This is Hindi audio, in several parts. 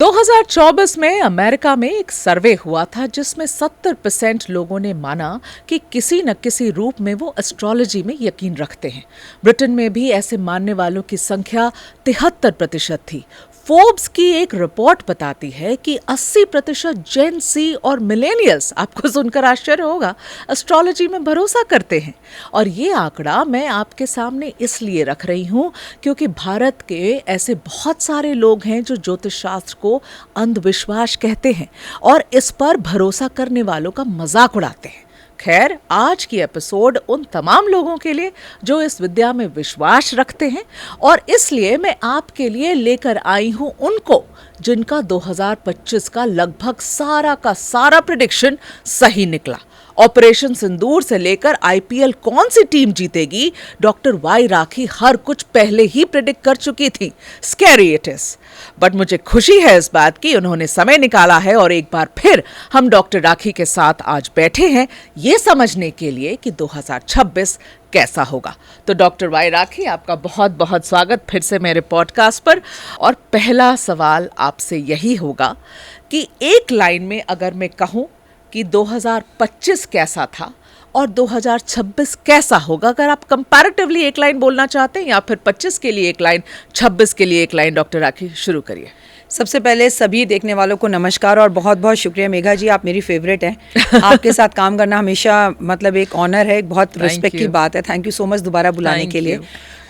2024 में अमेरिका में एक सर्वे हुआ था जिसमें 70% लोगों ने माना कि किसी न किसी रूप में वो एस्ट्रोलॉजी में यकीन रखते हैं। ब्रिटेन में भी ऐसे मानने वालों की संख्या 73% थी। फोर्ब्स की एक रिपोर्ट बताती है कि 80% जेन सी और मिलेनियल्स, आपको सुनकर आश्चर्य होगा, एस्ट्रोलॉजी में भरोसा करते हैं। और ये आंकड़ा मैं आपके सामने इसलिए रख रही हूँ क्योंकि भारत के ऐसे बहुत सारे लोग हैं जो ज्योतिष शास्त्र को अंधविश्वास कहते हैं और इस पर भरोसा करने वालों का मजाक उड़ाते हैं। खैर, आज की एपिसोड उन तमाम लोगों के लिए जो इस विद्या में विश्वास रखते हैं, और इसलिए मैं आपके लिए लेकर आई हूं उनको जिनका 2025 का लगभग सारा का सारा प्रेडिक्शन सही निकला। ऑपरेशन सिंदूर से लेकर आईपीएल कौन सी टीम जीतेगी, डॉक्टर वाई राखी हर कुछ पहले ही प्रेडिक्ट कर चुकी थी। स्कैरी इट इज, बट मुझे खुशी है इस बात की उन्होंने समय निकाला है और एक बार फिर हम डॉक्टर राखी के साथ आज बैठे हैं ये समझने के लिए कि 2026 कैसा होगा। तो डॉक्टर वाई राखी, आपका बहुत बहुत स्वागत फिर से मेरे पॉडकास्ट पर। और पहला सवाल आपसे यही होगा कि एक लाइन में अगर मैं कहूं कि 2025 कैसा था और 2026 कैसा होगा, अगर आप कंपैरेटिवली एक लाइन बोलना चाहते हैं या फिर 25 के लिए एक लाइन, 26 के लिए एक लाइन, डॉक्टर राखी शुरू करिए। सबसे पहले सभी देखने वालों को नमस्कार और बहुत बहुत शुक्रिया मेघा जी, आप मेरी फेवरेट हैं। आपके साथ काम करना हमेशा मतलब एक ऑनर है, बहुत रिस्पेक्ट की बात है। थैंक यू सो मच दोबारा बुलाने के लिए।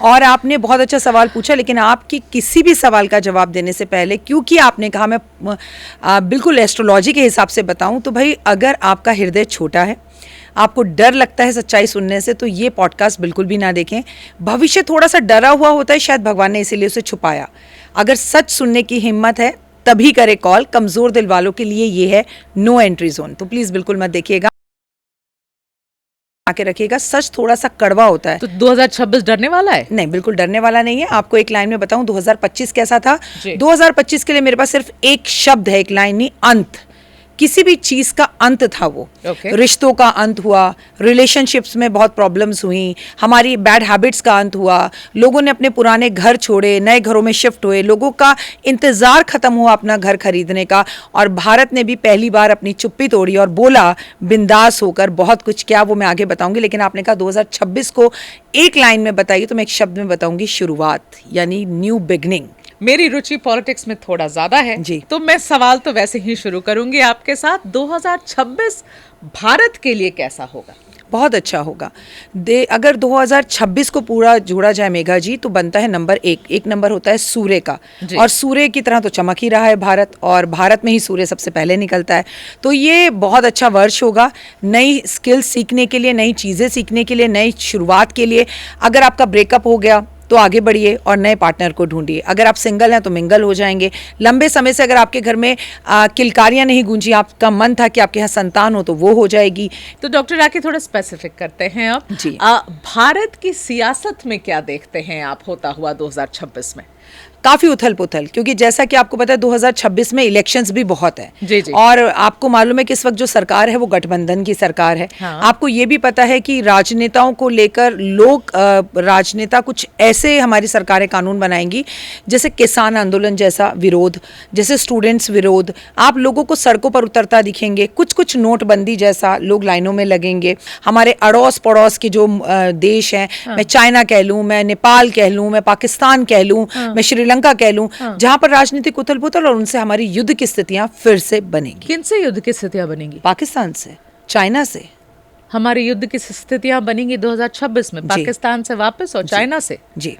और आपने बहुत अच्छा सवाल पूछा, लेकिन आपकी किसी भी सवाल का जवाब देने से पहले, क्योंकि आपने कहा मैं बिल्कुल एस्ट्रोलॉजी के हिसाब से बताऊं, तो भाई अगर आपका हृदय छोटा है, आपको डर लगता है सच्चाई सुनने से, तो ये पॉडकास्ट बिल्कुल भी ना देखें। भविष्य थोड़ा सा डरा हुआ होता है, शायद भगवान ने इसीलिए उसे छुपाया। अगर सच सुनने की हिम्मत है तभी करे कॉल। कमजोर दिल वालों के लिए ये है नो एंट्री जोन, तो प्लीज बिल्कुल मत देखिएगा, आके रखिएगा। सच थोड़ा सा कड़वा होता है। तो 2026 डरने वाला है? नहीं, बिल्कुल डरने वाला नहीं है। आपको एक लाइन में बताऊं 2025 कैसा था। 2025 के लिए मेरे पास सिर्फ एक शब्द है, एक लाइन नहीं, अंत। किसी भी चीज का अंत था वो। रिश्तों का अंत हुआ, रिलेशनशिप्स में बहुत प्रॉब्लम्स हुई, हमारी बैड हैबिट्स का अंत हुआ, लोगों ने अपने पुराने घर छोड़े, नए घरों में शिफ्ट हुए, लोगों का इंतजार खत्म हुआ अपना घर खरीदने का, और भारत ने भी पहली बार अपनी चुप्पी तोड़ी और बोला बिंदास होकर बहुत कुछ। क्या वो मैं आगे बताऊंगी, लेकिन आपने कहा 2026 को एक लाइन में बताइए, तो मैं एक शब्द में बताऊंगी, शुरुआत, यानी न्यू बिगनिंग। मेरी रुचि पॉलिटिक्स में थोड़ा ज्यादा है जी, तो मैं सवाल तो वैसे ही शुरू करूंगी आपके साथ। 2026 भारत के लिए कैसा होगा? बहुत अच्छा होगा। अगर 2026 को पूरा जोड़ा जाए मेघा जी, तो बनता है नंबर एक नंबर होता है सूर्य का, और सूर्य की तरह तो चमक ही रहा है भारत, और भारत में ही सूर्य सबसे पहले निकलता है। तो ये बहुत अच्छा वर्ष होगा नई स्किल्स सीखने के लिए, नई चीज़ें सीखने के लिए, नई शुरुआत के लिए। अगर आपका ब्रेकअप हो गया तो आगे बढ़िए और नए पार्टनर को ढूंढिए। अगर आप सिंगल हैं तो मिंगल हो जाएंगे। लंबे समय से अगर आपके घर में किलकारियां नहीं गूंजी, आपका मन था कि आपके यहाँ संतान हो, तो वो हो जाएगी। तो डॉक्टर राखी, थोड़ा स्पेसिफिक करते हैं आप जी। भारत की सियासत में क्या देखते हैं आप होता हुआ 2026 में? काफी उथल पुथल, क्योंकि जैसा कि आपको पता है 2026 में इलेक्शंस भी बहुत है जी जी। और आपको मालूम है कि इस वक्त जो सरकार है वो गठबंधन की सरकार है। हाँ। आपको ये भी पता है कि राजनेताओं को लेकर लोग राजनेता कुछ ऐसे हमारी सरकारें कानून बनाएंगी जैसे किसान आंदोलन जैसा विरोध, जैसे स्टूडेंट्स विरोध, आप लोगों को सड़कों पर उतरता दिखेंगे। कुछ नोटबंदी जैसा लोग लाइनों में लगेंगे। हमारे अड़ोस पड़ोस के जो देश हैं, मैं चाइना कह लूँ, मैं नेपाल कह लूँ, मैं पाकिस्तान कह लूँ, मैं श्रीलंका कह लूं, जहां पर राजनीतिक उथल पुथल, और उनसे हमारी युद्ध की स्थितियां फिर से बनेंगी। किनसे युद्ध की स्थितियां बनेंगी? पाकिस्तान से, चाइना से। हमारी युद्ध की स्थितियां बनेंगी 2026 में पाकिस्तान से वापस और चाइना से। जी।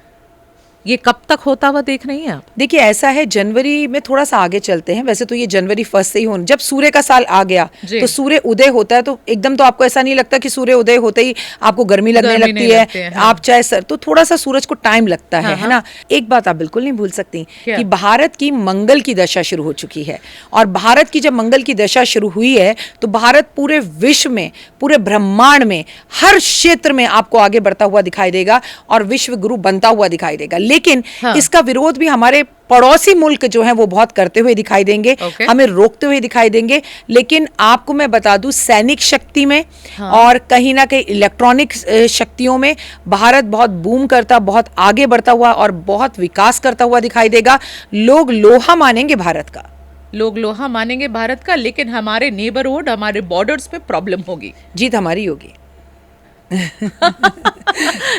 ये कब तक होता हुआ देख रही हैं आप? देखिए, ऐसा है, जनवरी में थोड़ा सा आगे चलते हैं। वैसे तो ये जनवरी 1 से ही हो, जब सूर्य का साल आ गया तो सूर्य उदय होता है, तो एकदम तो आपको ऐसा नहीं लगता कि सूर्य उदय होते ही आपको गर्मी लगने लगती है। हाँ। आप चाहे सर, तो थोड़ा सा सूरज को टाइम लगता है, है ना। एक बात आप बिल्कुल नहीं भूल सकती कि भारत की मंगल की दशा शुरू हो चुकी है, और भारत की जब मंगल की दशा शुरू हुई है तो भारत पूरे विश्व में, पूरे ब्रह्मांड में, हर क्षेत्र में आपको आगे बढ़ता हुआ दिखाई देगा और विश्व गुरु बनता हुआ दिखाई देगा। लेकिन इसका विरोध भी हमारे पड़ोसी मुल्क जो हैं वो बहुत करते हुए दिखाई देंगे, हमें रोकते हुए दिखाई देंगे। लेकिन आपको मैं बता दूं, सैनिक शक्ति में और कहीं ना कहीं इलेक्ट्रॉनिक शक्तियों में भारत बहुत बूम करता, बहुत आगे बढ़ता हुआ और बहुत विकास करता हुआ दिखाई देगा। लोग लोहा मानेंगे भारत का। लोग लोहा मानेंगे भारत का, लेकिन हमारे नेबरहुड, हमारे बॉर्डर्स पे प्रॉब्लम होगी। जीत हमारी होगी।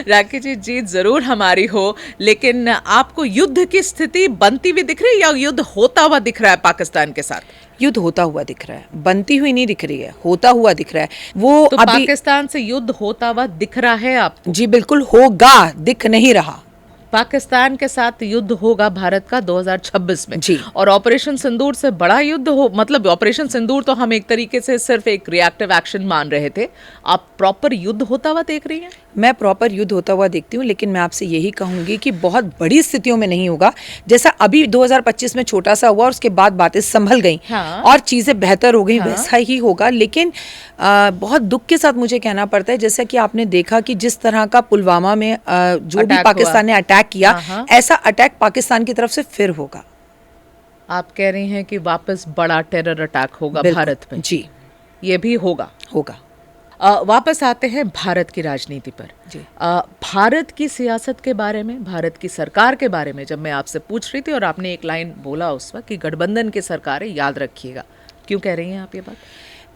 राखी जी, जीत जरूर हमारी हो, लेकिन आपको युद्ध की स्थिति बनती हुई दिख रही है या युद्ध होता हुआ दिख रहा है पाकिस्तान के साथ? युद्ध होता हुआ दिख रहा है, बनती हुई नहीं दिख रही है, होता हुआ दिख रहा है। वो तो अभी पाकिस्तान से युद्ध होता हुआ दिख रहा है आपको? जी बिल्कुल होगा, दिख नहीं रहा। पाकिस्तान के साथ युद्ध होगा भारत का 2026 में जी। और ऑपरेशन सिंदूर से बड़ा युद्ध हो, मतलब ऑपरेशन सिंदूर तो हम एक तरीके से सिर्फ एक रिएक्टिव एक्शन मान रहे थे, आप प्रॉपर युद्ध होता हुआ देख रही हैं? मैं प्रॉपर युद्ध होता हुआ देखती हूँ, लेकिन मैं आपसे यही कहूंगी कि बहुत बड़ी स्थितियों में नहीं होगा। जैसा अभी 2025 में छोटा सा हुआ और उसके बाद बातें संभल गई। हाँ। और चीजें बेहतर हो गई। हाँ। वैसा ही होगा। लेकिन बहुत दुख के साथ मुझे कहना पड़ता है, जैसा कि आपने देखा कि जिस तरह का पुलवामा में जो भी पाकिस्तान ने अटैक किया, हाँ। ऐसा अटैक पाकिस्तान की तरफ से फिर होगा। आप कह रही हैं कि वापस बड़ा टेरर अटैक होगा भारत में? जी, ये भी होगा। वापस आते हैं भारत की राजनीति पर। जी। भारत की सियासत के बारे में, भारत की सरकार के बारे में जब मैं आपसे पूछ रही थी और आपने एक लाइन बोला उस वक्त कि गठबंधन की सरकार है, याद रखिएगा, क्यों कह रही हैं आप ये बात?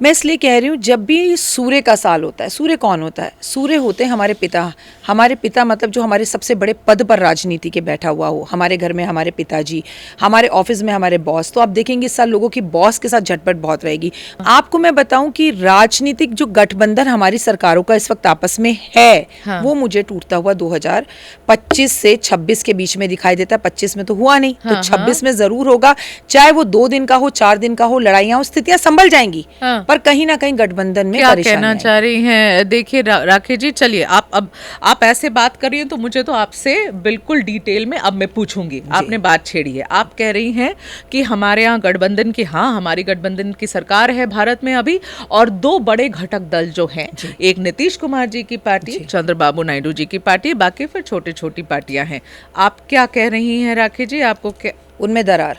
मैं इसलिए कह रही हूँ, जब भी सूर्य का साल होता है, सूर्य कौन होता है? सूर्य होते हैं हमारे पिता। हमारे पिता मतलब जो हमारे सबसे बड़े पद पर राजनीति के बैठा हुआ हो, हमारे घर में हमारे पिताजी, हमारे ऑफिस में हमारे बॉस। तो आप देखेंगे इस साल लोगों की बॉस के साथ झटपट बहुत रहेगी। आपको मैं बताऊं कि राजनीतिक जो गठबंधन हमारी सरकारों का इस वक्त आपस में है, हाँ। वो मुझे टूटता हुआ 2025 से 26 के बीच में दिखाई देता है। 25 में तो हुआ नहीं, हाँ, तो 26 में जरूर होगा। चाहे वो 2 दिन का हो, 4 दिन का हो, लड़ाइयां हो, स्थितियां संभल जाएंगी। हाँ। पर कहीं ना कहीं गठबंधन में क्या कहना चाह रही हैं? देखिए राखी जी, चलिए आप ऐसे बात कर रही हैं तो मुझे तो आपसे बिल्कुल डिटेल में अब मैं पूछूंगी। आपने बात छेड़ी है, आप कह रही हैं कि हमारे यहाँ गठबंधन की, हाँ हमारी गठबंधन की सरकार है भारत में अभी, और 2 बड़े घटक दल जो हैं, एक नीतीश कुमार जी की पार्टी, चंद्रबाबू नायडू जी की पार्टी, बाकी फिर छोटी छोटी पार्टियां हैं। आप क्या कह रही हैं राखी जी? आपको क्या उनमें दरार,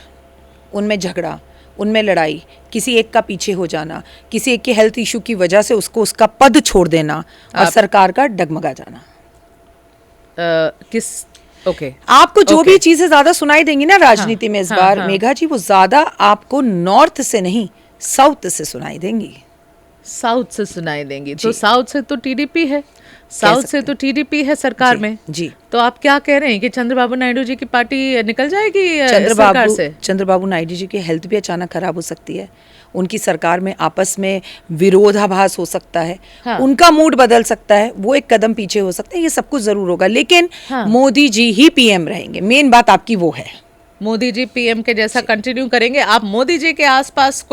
उनमें झगड़ा, उनमें लड़ाई, किसी एक का पीछे हो जाना, किसी एक के हेल्थ इशू की वजह से उसको उसका पद छोड़ देना और सरकार का डगमगा जाना। आपको जो भी चीजें ज्यादा सुनाई देंगी ना राजनीति में इस बार, मेघा जी, वो ज्यादा आपको नॉर्थ से नहीं, साउथ से सुनाई देंगी। साउथ से सुनाई देंगी? तो साउथ से तो टीडीपी है, साउथ से तो टीडीपी है सरकार में। जी। तो आप क्या कह रहे हैं कि चंद्रबाबू नायडू जी की पार्टी निकल जाएगी सरकार से? चंद्रबाबू नायडू जी की हेल्थ भी अचानक खराब हो सकती है। उनकी सरकार में आपस में विरोधाभास हो सकता है। हाँ। उनका मूड बदल सकता है, वो एक कदम पीछे हो सकते हैं। ये सब कुछ जरूर होगा, लेकिन हाँ। मोदी जी ही पीएम रहेंगे। मेन बात आपकी वो है, मोदी जी पीएम के जैसा कंटिन्यू करेंगे। आप मोदी जी के आसपास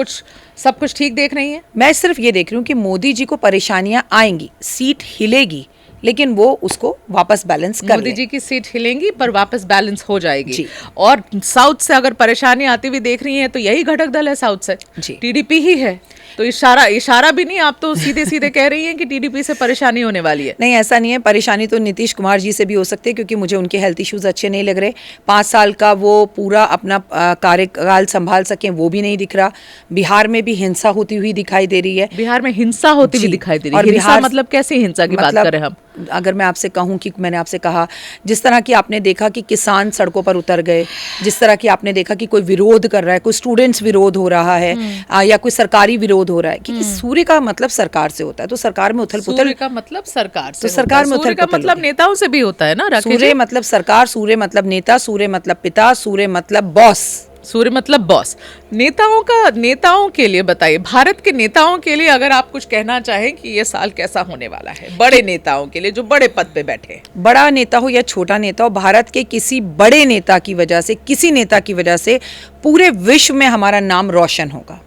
सब कुछ ठीक देख रही हैं? मैं सिर्फ ये देख रही हूँ कि मोदी जी को परेशानियां आएंगी, सीट हिलेगी, लेकिन वो उसको वापस बैलेंस कर मोदी जी की सीट हिलेंगी पर वापस बैलेंस हो जाएगी। और साउथ से अगर परेशानी आती हुई देख रही हैं तो यही घटक दल है साउथ से, टीडीपी ही है। तो इशारा भी नहीं, आप तो सीधे सीधे कह रही हैं कि टीडीपी से परेशानी होने वाली है। नहीं, ऐसा नहीं है। परेशानी तो नीतीश कुमार जी से भी हो सकती है, क्योंकि मुझे उनके हेल्थ इश्यूज अच्छे नहीं लग रहे। 5 साल का वो पूरा अपना कार्यकाल संभाल सकें, वो भी नहीं दिख रहा। बिहार में भी हिंसा होती हुई दिखाई दे रही है। बिहार में हिंसा होती हुई दिखाई दे रही है? और बिहार मतलब कैसे हिंसा की बात कर रहे हैं हम? अगर मैं आपसे कहूं कि मैंने आपसे कहा, जिस तरह की आपने देखा कि किसान सड़कों पर उतर गए, जिस तरह की आपने देखा कि कोई विरोध कर रहा है, कोई स्टूडेंट्स विरोध हो रहा है, या कोई सरकारी विरोध हो रहा है, क्योंकि सूर्य का मतलब सरकार से होता है, तो सरकार में उथल पुथल। सूर्य का मतलब सरकार से, तो सरकार में उथल पुथल मतलब नेताओं से भी होता है ना? सूर्य मतलब सरकार, सूर्य मतलब नेता, सूर्य मतलब पिता, सूर्य मतलब बॉस। सूर्य मतलब बॉस। नेताओं के लिए बताइए, भारत के नेताओं के लिए अगर आप कुछ कहना चाहें कि ये साल कैसा होने वाला है, बड़े नेताओं के लिए जो बड़े पद पे बैठे हैं। बड़ा नेता हो या छोटा नेता हो, भारत के किसी बड़े नेता की वजह से, किसी नेता की वजह से पूरे विश्व में हमारा नाम रोशन होगा।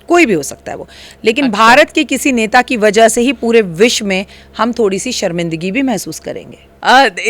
कोई भी हो सकता है वो, लेकिन भारत के किसी नेता की वजह से ही पूरे विश्व में हम थोड़ी सी शर्मिंदगी भी महसूस करेंगे।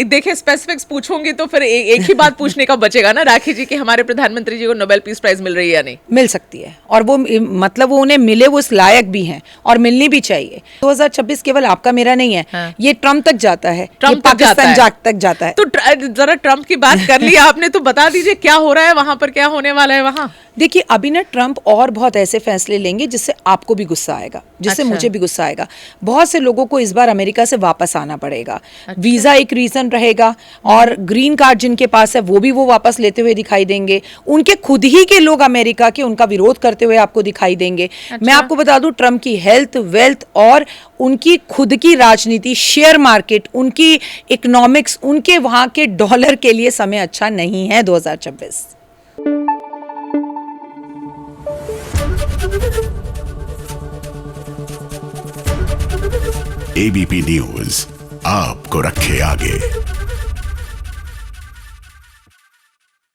देखिए, स्पेसिफिक्स पूछूंगी तो फिर एक ही बात पूछने का बचेगा ना राखी जी, कि हमारे प्रधानमंत्री जी को नोबेल पीस प्राइज मिल रही है या नहीं? मिल सकती है, और वो मतलब वो उन्हें मिले, वो उस लायक भी हैं और मिलनी भी चाहिए। 2026 केवल आपका मेरा नहीं है। हाँ। ये ट्रम्प तक जाता है, ट्रम्प पाकिस्तान तक जाता है। तो जरा ट्रम्प की बात कर लिया आपने, तो बता दीजिए क्या हो रहा है वहां पर, क्या होने वाला है वहां? देखिए, अभी ना ट्रम्प और बहुत ऐसे फैसले लेंगे जिससे आपको भी गुस्सा आएगा, जिससे मुझे भी गुस्सा आएगा। बहुत से लोगों को इस बार अमेरिका से वापस आना पड़ेगा। वीजा एक रीजन रहेगा। और ग्रीन कार्ड जिनके पास है वो भी वो वापस लेते हुए दिखाई देंगे। उनके खुद ही के लोग अमेरिका के उनका विरोध करते हुए आपको दिखाई देंगे। मैं आपको बता दूं, ट्रम्प की हेल्थ, वेल्थ और उनकी खुद की राजनीति, शेयर मार्केट, उनकी इकोनॉमिक्स, उनके वहां के डॉलर के लिए समय अच्छा नहीं है 2026। एबीपी न्यूज आपको रखे आगे।